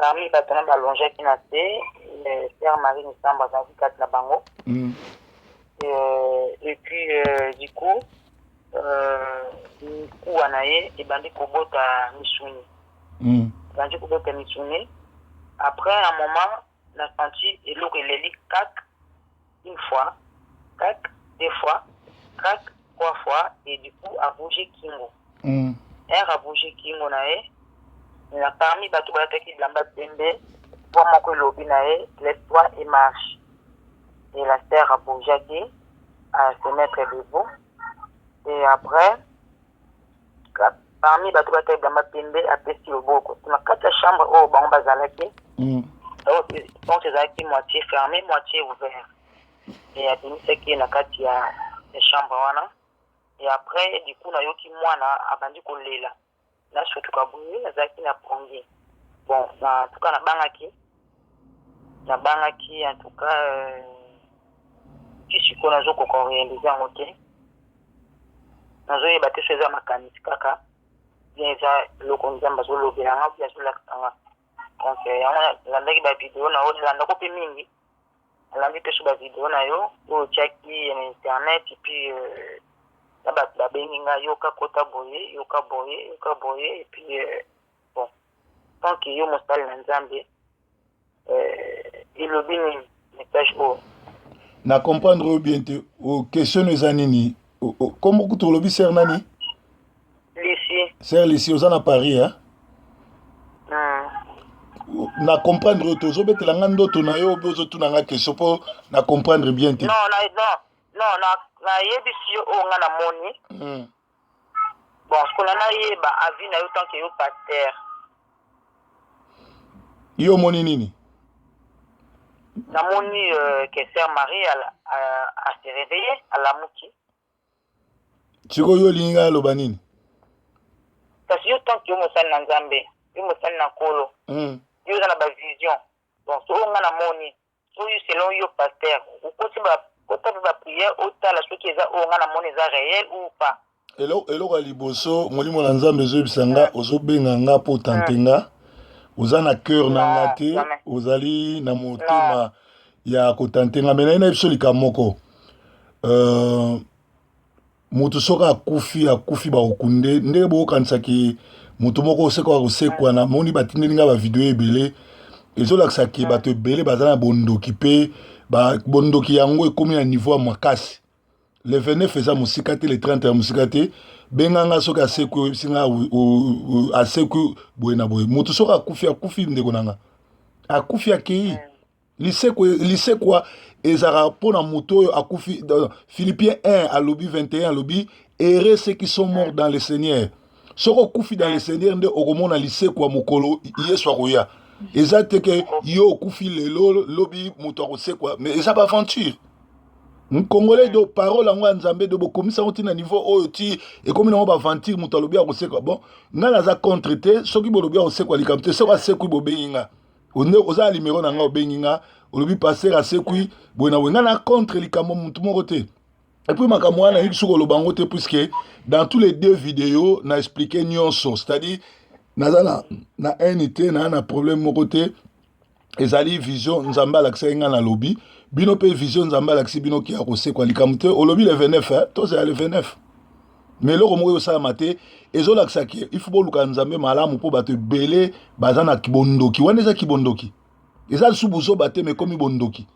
parmi batona balonge qui na te Sœur Marie Nisamba za kat na bango. Et puis du coup anaye ebandi kobota misuni. Ebandi kobota misuni. Après un moment na senti eloko eleli kak une fois, kak deux fois, kak trois fois et du coup a bougé kingo. A bougé kingo nae. Na parmi bato bataki blamba pembe pour mon lobi nae, laisse-toi et marche. Et la sœur a bougé à se mettre debout. Et après parmi bato bataki blamba pembe a pesi loboko. Na kata chambre au bango bazalaki. Donc c'est moitié fermé, moitié ouvert. Et à demi c'est qui na kati ya chambre wana. Et après du coup na yoki mwana abandi kolela. Na surtout kabouye na zaki na pongi. Bon, en tout cas na bangaki en tout cas qui siko na zoko ko réaliser en OK. Na zo yeba te feza makanisi kaka. Bien ça loko nzamba zo lobela nga bien sur la kanga. Donc la ndaki ba vidéo na on landa ko pe mingi. La ndaki pe sur ba vidéo na yo o chaki en internet et puis la benginga yoka kota boye et puis bon tant que yo mosali na nzambe il obini message o na comprendre bien te o question ezanini comment que tu lobi ser nani ici ser ici aux na Paris hein na comprendre to zo betela ngando to na yo bozo tu na nga question pour na comprendre bien te non na yebisi o nga na moni bon ce qu'on a yeba avis na yo tant que yo pasteur yo moni nini na moni que Sœur Marie a se réveillé à la muki tiko yo linga lo banini parce que yo tant que yo mosali na nzambe yo mosali na kolo yo na ba vision bon so nga na moni so yo selon yo pasteur ou koti ba prière autant la chose qui est on a mon réel ou pas eloko liboso molimo na nzambe zo bisanga ozobenga nga po tantenga ozana cœur na ngate ozali na motema ya kotantenga mena ina biso likamoko mutu soka akufi ba okunde ndenge bo kansaki mutu moko osekwa na moni batindeli nga ba video ebele ezolakisa ke bato ebele bazana bondoki pe ba bondoki yango ekomi na niveau ya makasi le 29 eza musika te le 30 ya musika te benganga soki asekwi singa asekwi boye na boye mutu soki akufi ndeko nanga akufi akei lisekwa ezaka mpona mutu oyo akufi Philippiens 1 alobi 21 alobi heureux ceux qui sont morts dans le Seigneur soki okufi dans le Seigneur nde okomona lisekwa mokolo yesu akoya eza te ke yo okufi lelo lobi mutu akosekwa mais eza ba aventure Congolais do parole yango ya nzambe do bokomisa ngo tina niveau oyo ti ekomi nango ba aventure mutu alobi akosekwa bon nga naza contre te soki bolobi akosekwa likambo te soki asekwi bobengi nga oza limero na nga obengi nga olobi passer asekwi boye na boye nga na contre likambo mutu moko te. Et puis makambo wana yiki soki oloba ngo te puisque dans tous les deux vidéos na expliqué nyonso c'est-à-dire naza na unité na problème moko te ezali vision nzambe alakisa nga na lobi bino pe vision nzambe alakisi bino ki akosekwa likambo te olobi le 29 hein tozala le 29 mais eloko moko eyosalama te ezolakisa ki il faut boluka nzambe malamu mpo bato ebele baza na kibondoki wana eza kibondoki eza lisusu bozoba te mais komi bondoki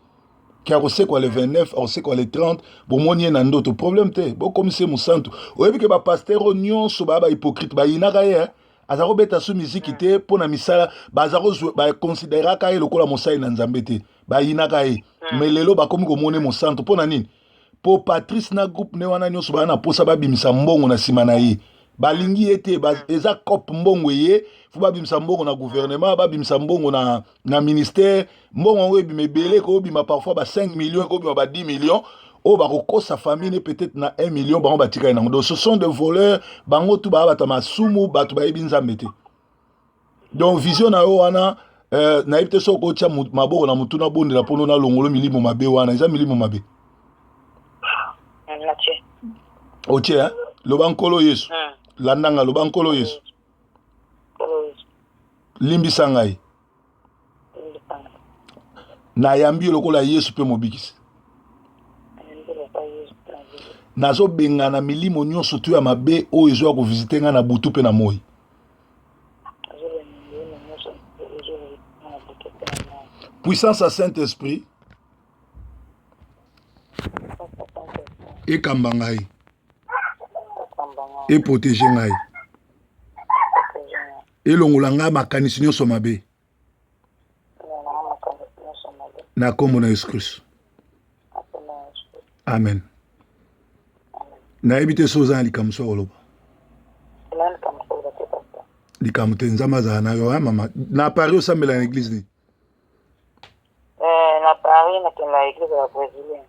ki akosekwa le 29 akosekwa le 30 bomoni ye na ndoto problème te bokomisi ye mosantu oyebi ke bapaster oyo nyonso baya bahypocrite bayinaka ye aza kobeta so miziki te mpo na misala bakonsideraka ye lokola mosali na nzambe te bayinaka ye mais lelo bakomi komone mosantu mpo na nini mpo Patrice na groupe ne wana nyonso baya na posa babimisa mbongo na nsima na ye balingi ye te eza kope mbongo ye fo babimisa mbongo na gouvernement babimisa mbongo na ministère mbongo yango ebima ebele koobima parfois ba 5 millions koobima ba 10 millions oyo bakokosa famille ne peut-être na 1 million bango batikali nango donc ce sont des voleurs bango tu baya bato masumu bato bayebi nzambe te donc vision na yo wana nayebi te soki otia maboko na mutu na bondela mpono na longolo milimo mabe wana eza milimo mabe otie loba nkolo yesu landanga loba nkolo yesu limbisa ngai na yambi lokola Yesu pe mobikisi nazo benga na milimo nyonso tu ya mabe oyo ezo ko visiter nga na butu pe na moi puissance à Saint-Esprit ekamba ngai et protéger ngai elongola ngai makanisi nyonso mabe na kombo na Yesu Kristo. Amen. Nayebi te so oza na likambo so oloba likambo te nzambe azala na yo mama na Paris osambela na église ni na Paris nakende na église ya brésilien.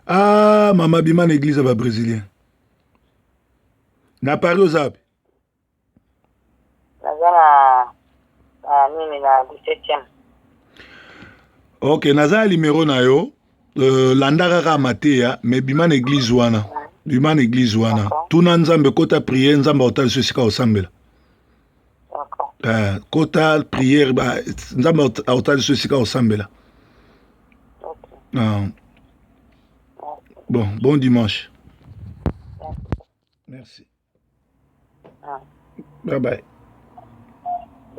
Ah mama bima na église ya brésilien na Paris ozapi naza na nini na 17e. Ok naza numéro na yo landa kaka mateya mais bima na église wana bima na église wana tuna nzambe kota prière nzambe otali so sika osambela kota prière nzambe otali so sika osambela. Bon dimanche. Merci. Bye bye.